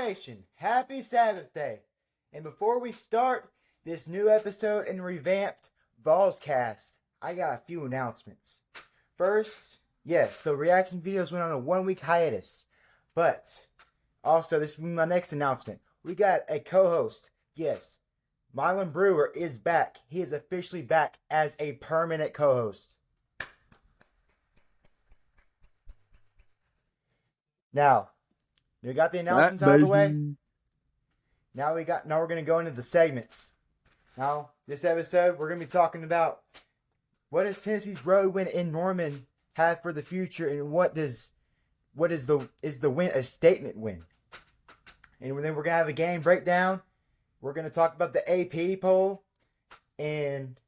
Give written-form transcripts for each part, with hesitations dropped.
Nation, happy Sabbath day. And before we start this new episode and revamped VolsCast, I got a few announcements. First, yes, the reaction videos went on a 1-week hiatus. But also, this will be my next announcement. We got a co-host. Yes, Mylan Brewer is back. He is officially back as a permanent co-host. Now, we got the announcements out of the way. Now we're gonna go into the segments. Now, this episode we're gonna be talking about what does Tennessee's road win in Norman have for the future, and is the win a statement win? And then we're gonna have a game breakdown. We're gonna talk about the AP poll, and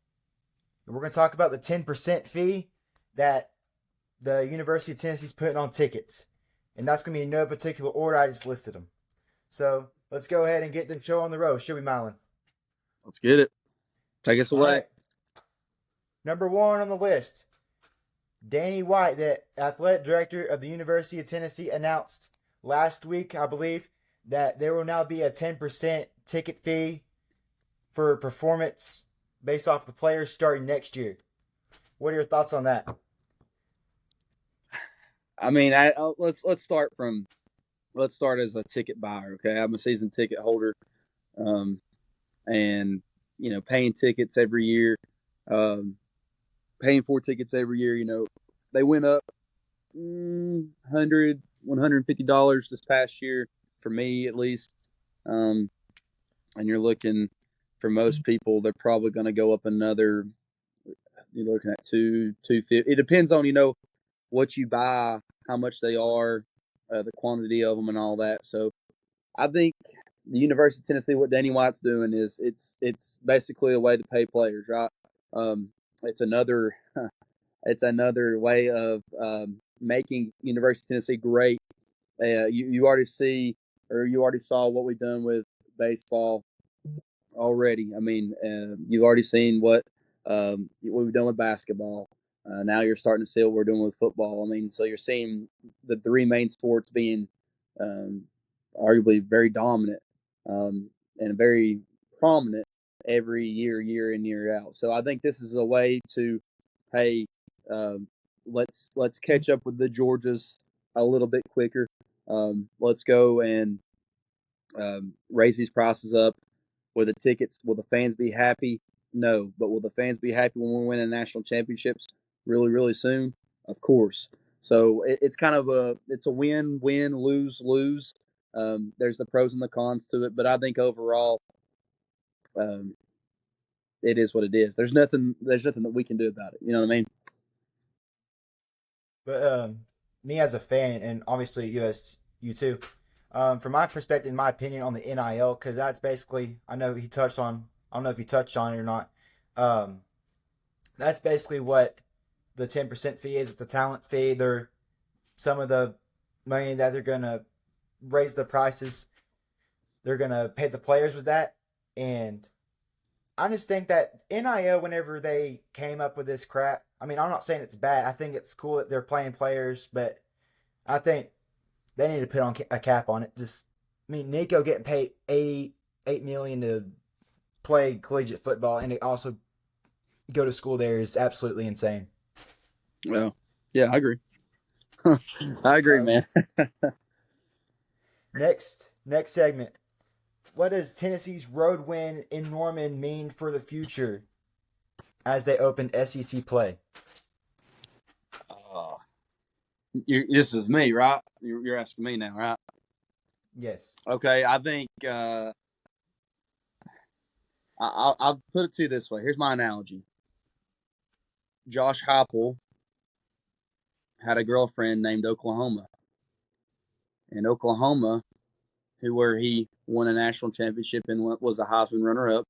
we're gonna talk about the 10% fee that the University of Tennessee's putting on tickets. And that's going to be in no particular order. I just listed them. So let's go ahead and get the show on the road. Should we, Mylan? Let's get it. Take us away. Right. Number 1 on the list. Danny White, the athletic director of the University of Tennessee, announced last week, I believe, that there will now be a 10% ticket fee for performance based off the players starting next year. What are your thoughts on that? I mean, let's start as a ticket buyer. Okay, I'm a season ticket holder, and paying tickets every year, paying for tickets every year. They went up $150 this past year for me at least, and you're looking for most people, they're probably going to go up another. You're looking at $250. It depends on what you buy, how much they are, the quantity of them, and all that. So, I think the University of Tennessee, what Danny White's doing is it's basically a way to pay players, right? It's another way of making University of Tennessee great. You already saw what we've done with baseball already. I mean, you've already seen what we've done with basketball. Now you're starting to see what we're doing with football. I mean, so you're seeing the 3 main sports being arguably very dominant and very prominent every year in, year out. So I think this is a way to, hey, let's catch up with the Georgias a little bit quicker. Let's go and raise these prices up. Will the tickets? Will the fans be happy? No, but will the fans be happy when we're winning national championships really, really soon? Of course. So it's kind of a win, lose, lose. There's the pros and the cons to it, but I think overall, it is what it is. There's nothing that we can do about it. You know what I mean? But me as a fan, and obviously you too, from my perspective, in my opinion, on the NIL, because that's basically, I don't know if you touched on it or not. That's basically what the 10% fee is. It's a talent fee. They're some of the money that they're gonna raise the prices. They're gonna pay the players with that, and I just think that NIL, whenever they came up with this crap, I mean, I'm not saying it's bad. I think it's cool that they're playing players, but I think they need to put on a cap on it. Nico getting paid $8 million to play collegiate football and to also go to school there is absolutely insane. Well, yeah, I agree. I agree, man. Next segment. What does Tennessee's road win in Norman mean for the future as they open SEC play? This is me, right? You're asking me now, right? Yes. Okay, I think I'll put it to you this way. Here's my analogy. Josh Heupel had a girlfriend named Oklahoma. And Oklahoma, where he won a national championship and was a Heisman runner-up,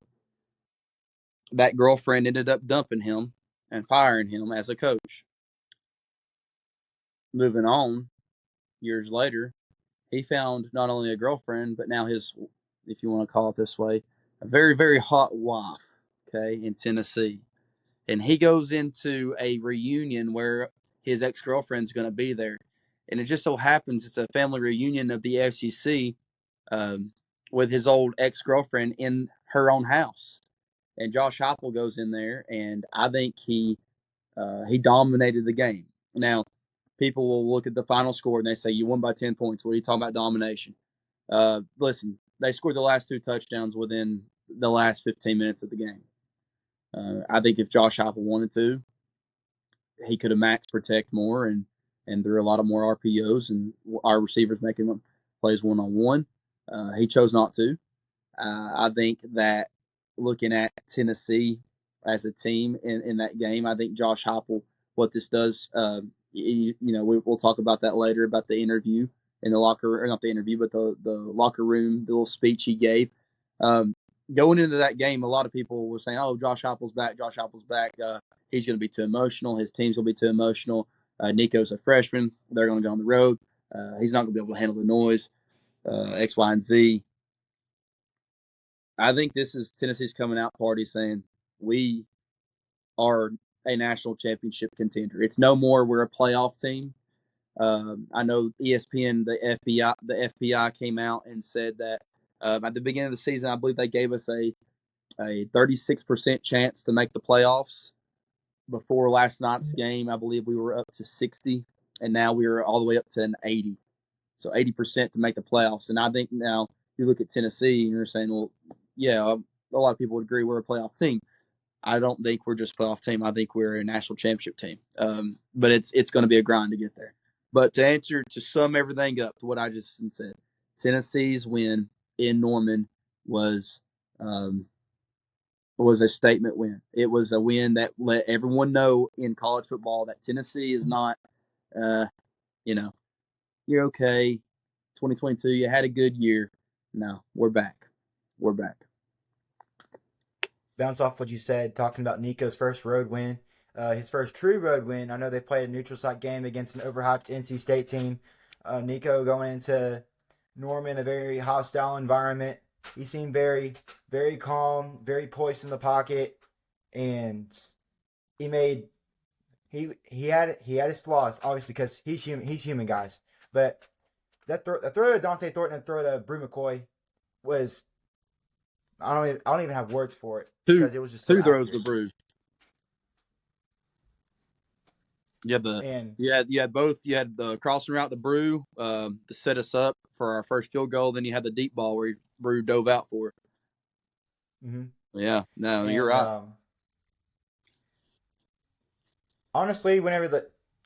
that girlfriend ended up dumping him and firing him as a coach. Moving on, years later, he found not only a girlfriend, but now his, if you want to call it this way, a very, very hot wife, okay, in Tennessee. And he goes into a reunion where his ex-girlfriend's going to be there. And it just so happens it's a family reunion of the SEC with his old ex-girlfriend in her own house. And Josh Heupel goes in there, and I think he dominated the game. Now, people will look at the final score and they say, you won by 10 points. What are you talking about domination? Listen, they scored the last 2 touchdowns within the last 15 minutes of the game. I think if Josh Heupel wanted to, he could have max protect more and threw a lot of more RPOs and our receivers making plays one-on-one. He chose not to. I think that looking at Tennessee as a team in that game, I think Josh Heupel, what this does, we'll talk about that later about the interview in the locker room, not the interview, but the locker room, the little speech he gave. Going into that game, a lot of people were saying, "Oh, Josh Heupel's back. Josh Heupel's back. He's going to be too emotional. His teams will be too emotional. Nico's a freshman. They're going to go on the road. He's not going to be able to handle the noise. X, Y, and Z." I think this is Tennessee's coming out party saying we are a national championship contender. It's no more we're a playoff team. I know ESPN, the FBI came out and said that at the beginning of the season, I believe they gave us a 36% chance to make the playoffs. Before last night's game, I believe we were up to 60, and now we are all the way up to an 80. So 80% to make the playoffs. And I think now you look at Tennessee and you're saying, well, yeah, a lot of people would agree we're a playoff team. I don't think we're just a playoff team. I think we're a national championship team. But it's going to be a grind to get there. But to sum everything up to what I just said, Tennessee's win in Norman was a statement win. It was a win that let everyone know in college football that Tennessee is not, you're okay. 2022, you had a good year. No, we're back. We're back. Bounce off what you said, talking about Nico's first road win, his first true road win. I know they played a neutral site game against an overhyped NC State team. Nico going into Norman, a very hostile environment. He seemed very, very calm, very poised in the pocket, and he had his flaws, obviously, because he's human. He's human, guys. But the throw to Dante Thornton and throw to Brew McCoy was I don't even have words for it because it was just so two throws accurate. to Brew. You had both. You had the crossing route to Brew to set us up for our first field goal. Then you had the deep ball where Brew dove out for it. Mm-hmm. Yeah, no, you're right. Honestly,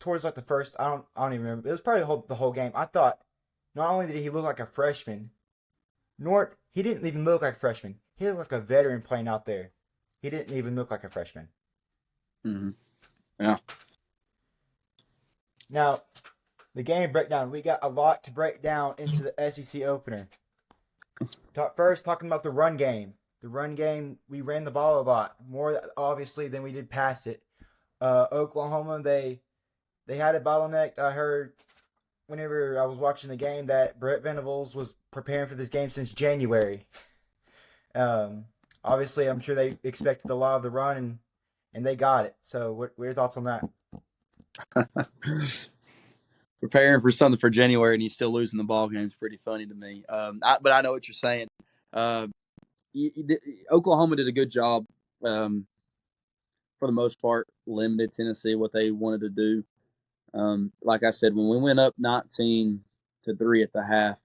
towards like the first, I don't even remember. It was probably the whole game. I thought not only did he look like a freshman, nor he didn't even look like a freshman. He looked like a veteran playing out there. He didn't even look like a freshman. Mm-hmm. Yeah. Now, the game breakdown. We got a lot to break down into the SEC opener. First, talking about the run game. The run game, we ran the ball a lot. More, obviously, than we did pass it. Oklahoma, they had it bottlenecked. I heard whenever I was watching the game that Brett Venables was preparing for this game since January. Obviously, I'm sure they expected a lot of the run, and they got it. So what are your thoughts on that? Preparing for something for January and he's still losing the ball game is pretty funny to me. But I know what you're saying. Oklahoma did a good job, for the most part, limited Tennessee what they wanted to do. Like I said, when we went up 19-3 at the half,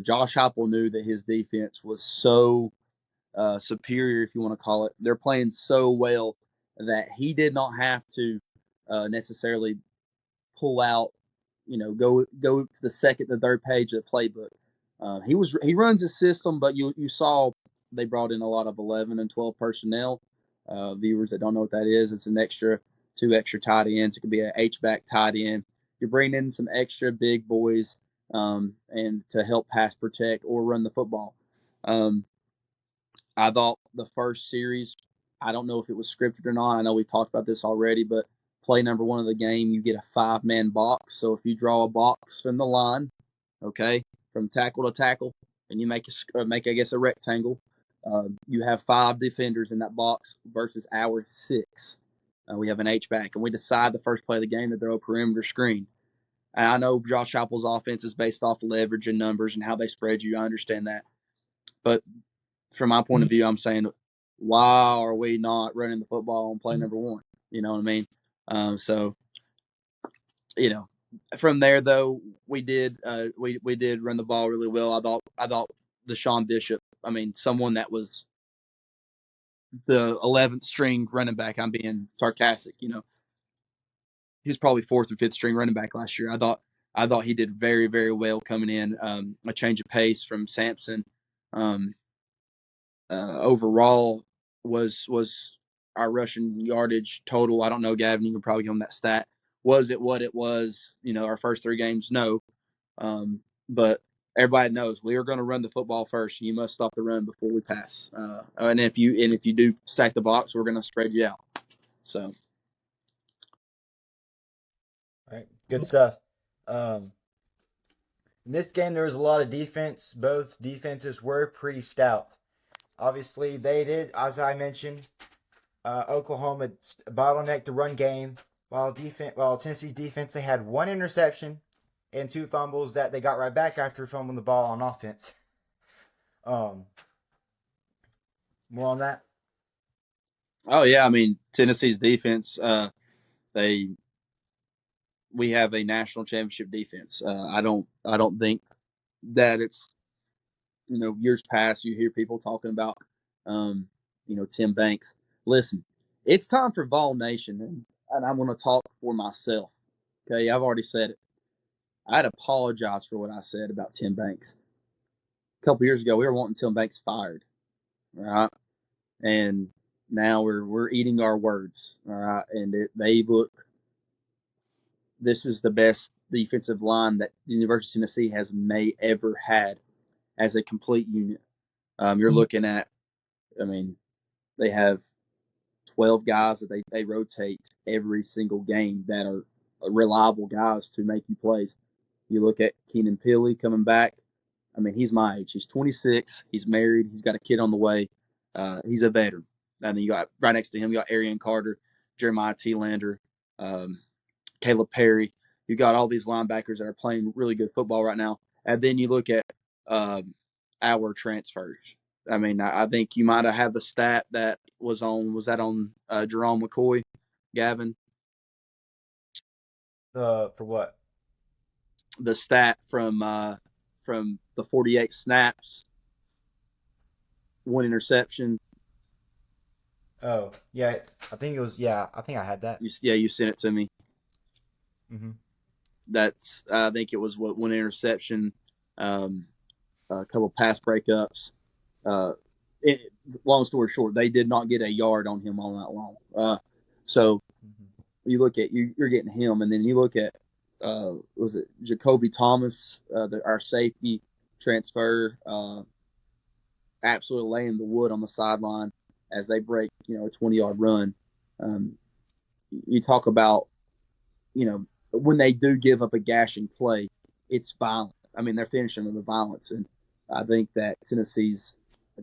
Josh Heupel knew that his defense was so superior, if you want to call it. They're playing so well that he did not have to necessarily pull out, go to the second, the third page of the playbook. He runs his system, but you saw they brought in a lot of 11 and 12 personnel. Viewers that don't know what that is, it's two extra tight ends. It could be an H-back tight end. You're bringing in some extra big boys and to help pass protect or run the football. I thought the first series, I don't know if it was scripted or not. I know we talked about this already, but play number 1 of the game, you get a 5-man box. So if you draw a box from the line, okay, from tackle to tackle, and you make I guess a rectangle, you have 5 defenders in that box versus our 6. We have an H-back, and we decide the first play of the game to throw a perimeter screen. And I know Josh Heupel's offense is based off leverage and numbers and how they spread you. I understand that. But from my point of view, I'm saying, why are we not running the football on play number one? You know what I mean? So, from there though, we did run the ball really well. I thought the Sean Bishop, someone that was the 11th string running back. I'm being sarcastic. He was probably 4th or 5th string running back last year. I thought he did very, very well coming in. A change of pace from Sampson. Overall was our rushing yardage total. I don't know, Gavin, you can probably give him that stat. Was it what it was? Our first 3 games, no. But everybody knows we are going to run the football first. You must stop the run before we pass. And if you do stack the box, we're going to spread you out. So, All right, good stuff. In this game, there was a lot of defense. Both defenses were pretty stout. Obviously, they did, as I mentioned, Oklahoma bottlenecked the run game. While Tennessee's defense, they had 1 interception and 2 fumbles that they got right back after fumbling the ball on offense. More on that? Oh yeah, Tennessee's defense. We have a national championship defense. I don't think that it's years past. You hear people talking about Tim Banks. Listen, it's time for Vol Nation, and I'm going to talk for myself. Okay, I've already said it. I'd apologize for what I said about Tim Banks. A couple years ago, we were wanting Tim Banks fired, all right? And now we're eating our words, all right? And they look. This is the best defensive line that the University of Tennessee has ever had as a complete unit. You're looking at, they have 12 guys that they rotate every single game that are reliable guys to make you plays. You look at Keenan Pili coming back. He's my age. He's 26. He's married. He's got a kid on the way. He's a veteran. And then you got right next to him, you got Arian Carter, Jeremiah T. Lander, Caleb Perry. You got all these linebackers that are playing really good football right now. And then you look at our transfers. I think you might have had the stat that was that on Jerome McCoy, Gavin? For what? The stat from the 48 snaps, 1 interception. Oh, yeah. I think I had that. You sent it to me. Mm-hmm. I think it was 1 interception, a couple pass breakups. Long story short, they did not get a yard on him all night long. So you look at you're getting him, and then you look at was it Jacoby Thomas, our safety transfer, absolutely laying the wood on the sideline as they break a 20-yard run. You talk about when they do give up a gashing play, it's violent. They're finishing with the violence, and I think that Tennessee's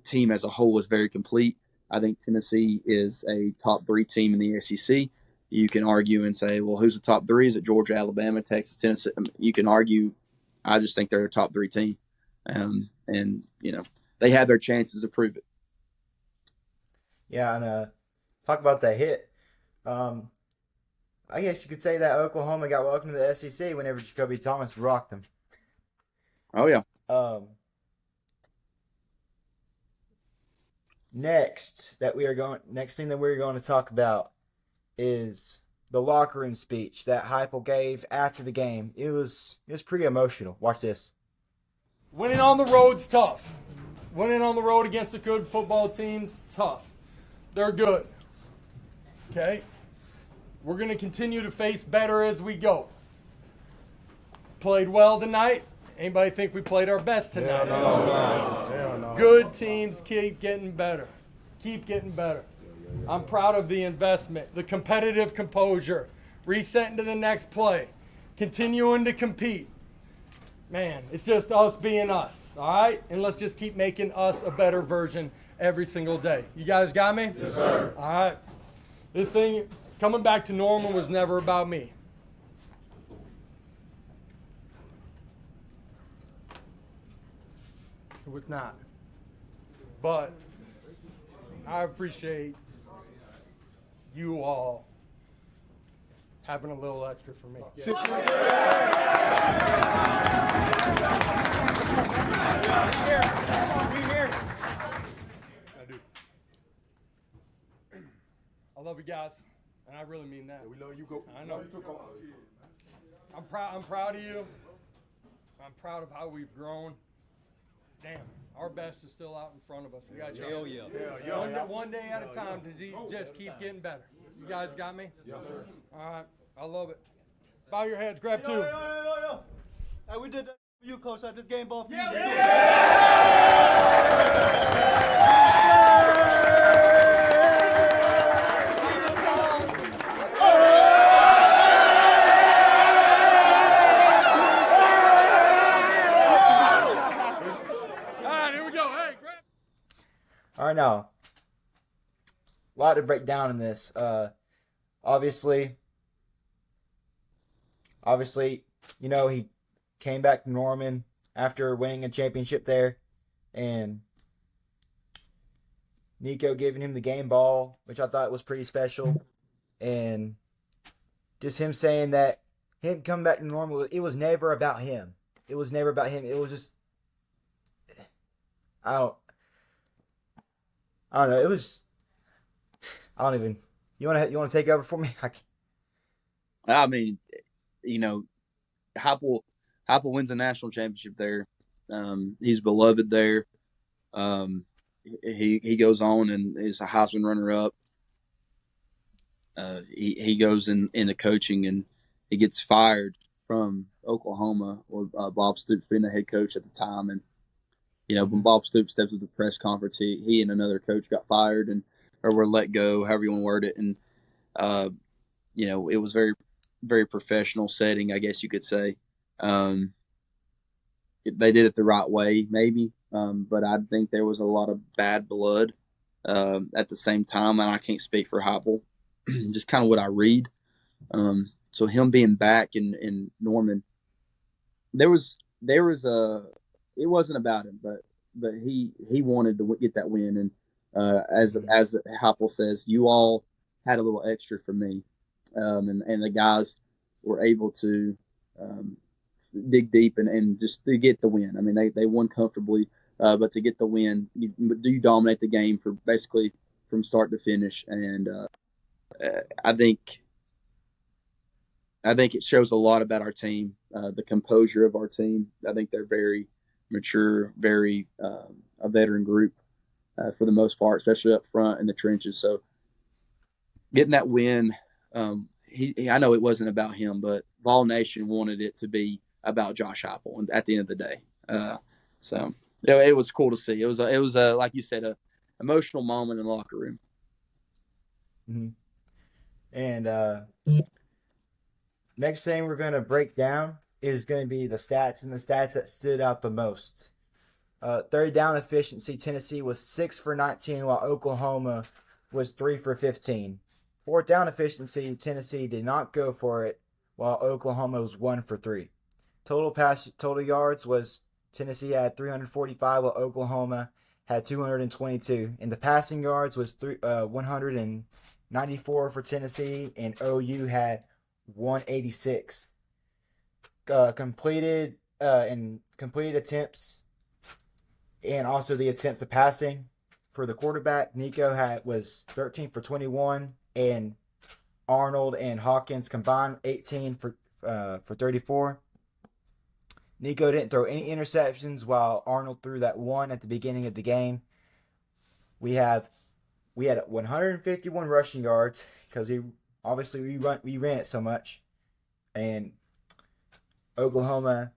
team as a whole is very complete. I think Tennessee is a top 3 team in the SEC. You can argue and say, well, who's the top 3? Is it Georgia, Alabama, Texas, Tennessee? You can argue. I just think they're a top 3 team, and they have their chances to prove it. Yeah, and talk about that hit. I guess you could say that Oklahoma got welcome to the SEC whenever Jacoby Thomas rocked them. Oh yeah. Next thing that we're going to talk about is the locker room speech that Heupel gave after the game. It was pretty emotional. Watch this. Winning on the road's tough. Winning on the road against a good football team's tough. They're good. Okay? We're going to continue to face better as we go. Played well tonight. Anybody think we played our best tonight? No. Good teams keep getting better. Keep getting better. I'm proud of the investment, the competitive composure, resetting to the next play, continuing to compete. Man, it's just us being us, all right? And let's just keep making us a better version every single day. You guys got me? Yes, sir. All right. This thing, coming back to normal was never about me. It was not. But I appreciate you all having a little extra for me. I do. I love you guys, and I really mean that. We love you. Go. I know. I'm proud. I'm proud of you. I'm proud of how we've grown. Damn, our best is still out in front of us. We got Hell yeah. One day at a time to just keep getting better. You guys got me? Yes, sir. All right, I love it. Bow your heads, grab two. Yo. Hey, we did that for you, Coach. This game ball for you. All right, now, a lot to break down in this. Obviously, you know, he came back to Norman after winning a championship there, and Nico giving him the game ball, which I thought was pretty special, and just him saying that him coming back to Norman, it was never about him. It was never about him. It was just, I don't know. It was. I don't even. You want to take over for me? I mean, you know, Heupel wins a national championship there. He's beloved there. He goes on and is a Heisman runner-up. He goes into coaching and he gets fired from Oklahoma, or Bob Stoops being the head coach at the time. And you know, when Bob Stoops stepped to the press conference, he and another coach got fired or were let go, however you want to word it. And, you know, it was very, very professional setting, I guess you could say. They did it the right way, maybe. But I think there was a lot of bad blood at the same time. And I can't speak for Heupel, just kind of what I read. So him being back in Norman, there was it wasn't about him, but he wanted to get that win, and as Heupel says, you all had a little extra for me, and the guys were able to dig deep and just to get the win. I mean, they won comfortably, but to get the win, you dominate the game for basically from start to finish, and I think it shows a lot about our team, the composure of our team. I think they're very mature, very a veteran group for the most part, especially up front in the trenches. So getting that win, I know it wasn't about him, but Vol Nation wanted it to be about Josh Heupel at the end of the day. So it was cool to see. It was like you said, a emotional moment in the locker room. Mm-hmm. And next thing we're going to break down is going to be the stats, and the stats that stood out the most. Third down efficiency, Tennessee was 6 for 19, while Oklahoma was 3 for 15. Fourth down efficiency, Tennessee did not go for it, while Oklahoma was 1 for 3. Total yards was Tennessee had 345, while Oklahoma had 222. And the passing yards was 194 for Tennessee, and OU had 186. Completed attempts, and also the attempts of passing for the quarterback. Nico was 13 for 21, and Arnold and Hawkins combined 18 for 34. Nico didn't throw any interceptions, while Arnold threw that one at the beginning of the game. We had 151 rushing yards because we ran it so much, and Oklahoma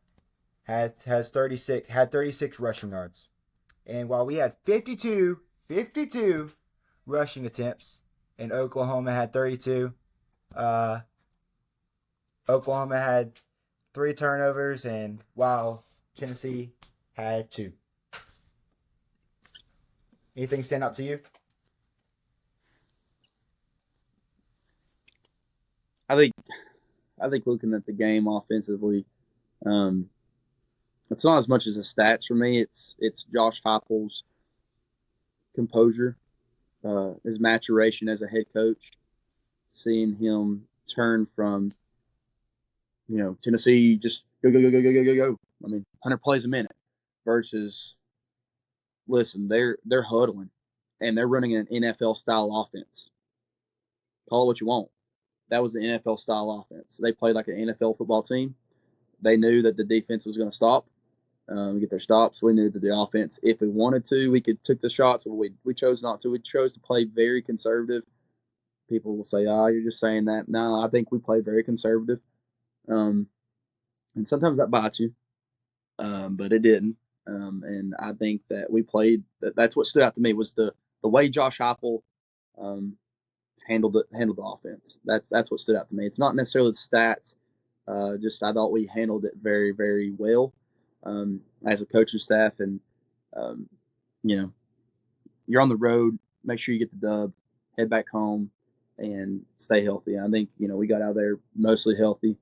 had 36 rushing yards. And while we had 52 rushing attempts, and Oklahoma had 32, Oklahoma had 3 turnovers, and while Tennessee had 2. Anything stand out to you? I think looking at the game offensively, it's not as much as the stats for me. It's Josh Heupel's composure, his maturation as a head coach, seeing him turn from, Tennessee just go, go, go, go, go, go, go, go. I mean, 100 plays a minute versus, listen, they're huddling and they're running an NFL style offense. Call it what you want. That was the NFL style offense. They played like an NFL football team. They knew that the defense was going to stop, get their stops. We knew that the offense, if we wanted to, we could took the shots. But we chose not to. We chose to play very conservative. People will say, you're just saying that. No, I think we played very conservative. And sometimes that bites you, but it didn't. And I think that we played. That's what stood out to me was the way Josh Heupel handled the offense. That's what stood out to me. It's not necessarily the stats. Just I thought we handled it very, very well as a coaching staff. And you're on the road. Make sure you get the dub. Head back home and stay healthy. I think we got out there mostly healthy,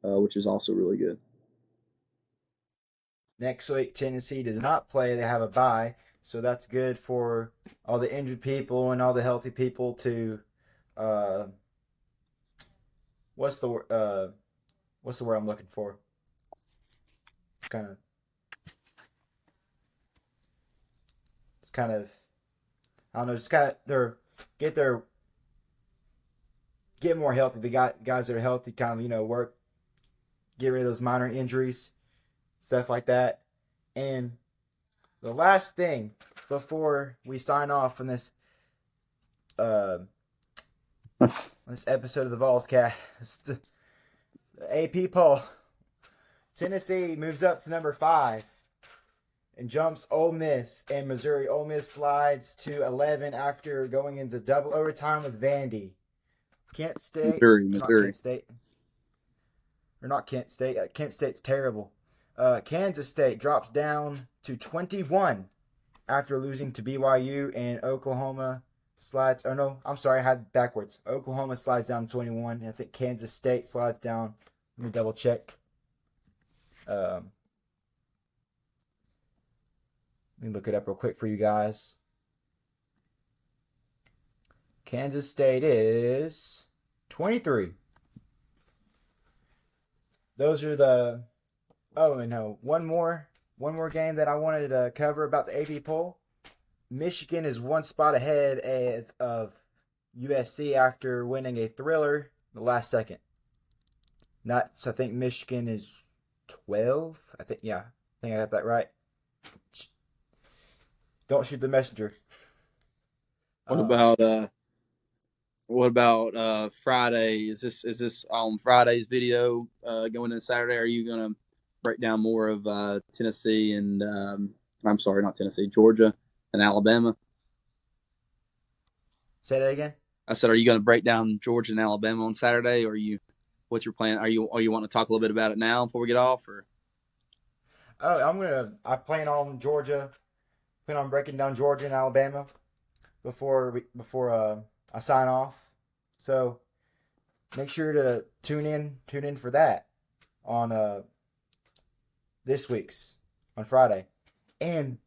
which is also really good. Next week, Tennessee does not play. They have a bye, so that's good for all the injured people and all the healthy people to. What's the word I'm looking for? I don't know. Just kind of get more healthy. The guys that are healthy, work, get rid of those minor injuries, stuff like that. And the last thing before we sign off on this episode of the VolsCast, the AP poll. Tennessee moves up to number 5 and jumps Ole Miss and Missouri. Ole Miss slides to 11 after going into double overtime with Vandy. Kent State. Missouri. Not Kent State. Or not Kent State. Kent State's terrible. Kansas State drops down to 21 after losing to BYU, and Oklahoma slides. Oh, no. I'm sorry. I had it backwards. Oklahoma slides down to 21. And I think Kansas State slides down. Let me double check. Let me look it up real quick for you guys. Kansas State is 23. Those are the. Oh, and no, one more game that I wanted to cover about the AP poll. Michigan is one spot ahead of USC after winning a thriller the last second. I think Michigan is 12. I think I got that right. Don't shoot the messenger. What about Friday? Is this on Friday's video going into Saturday? Are you gonna break down more of Tennessee and I'm sorry, not Tennessee, Georgia and Alabama? Say that again. I said, are you going to break down Georgia and Alabama on Saturday, or what's your plan? Are you want to talk a little bit about it now before we get off, or? Oh, I plan on Georgia. Plan on breaking down Georgia and Alabama before I sign off. So make sure to tune in for that on this week's on Friday. And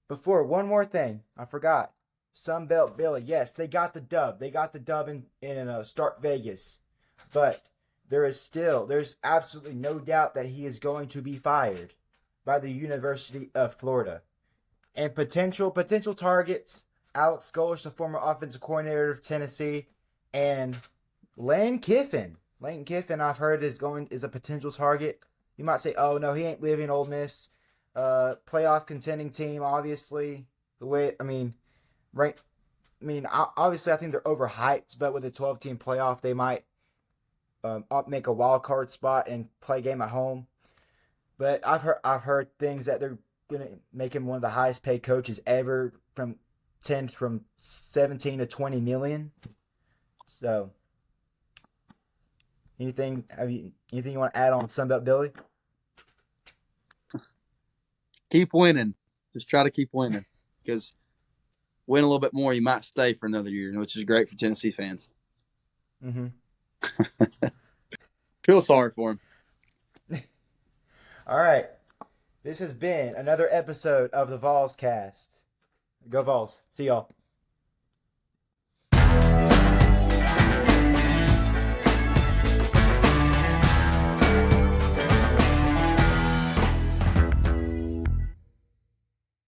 before, one more thing I forgot. Sunbelt Billy, yes, they got the dub. They got the dub in Stark Vegas, but there's absolutely no doubt that he is going to be fired by the University of Florida. And potential targets: Alex Golesh, the former offensive coordinator of Tennessee, and Lane Kiffin. Lane Kiffin, I've heard, is a potential target. You might say, "Oh no, he ain't leaving Ole Miss." Playoff contending team, obviously. Obviously, I think they're overhyped, but with a 12-team playoff, they might make a wild card spot and play a game at home. But I've heard things that they're gonna make him one of the highest paid coaches ever, from 17 to 20 million. So, anything you want to add on Sunbelt Billy? Keep winning. Just try to keep winning, because win a little bit more, you might stay for another year, which is great for Tennessee fans. Mm-hmm. Feel sorry for him. All right. This has been another episode of the VolsCast. Go Vols. See y'all.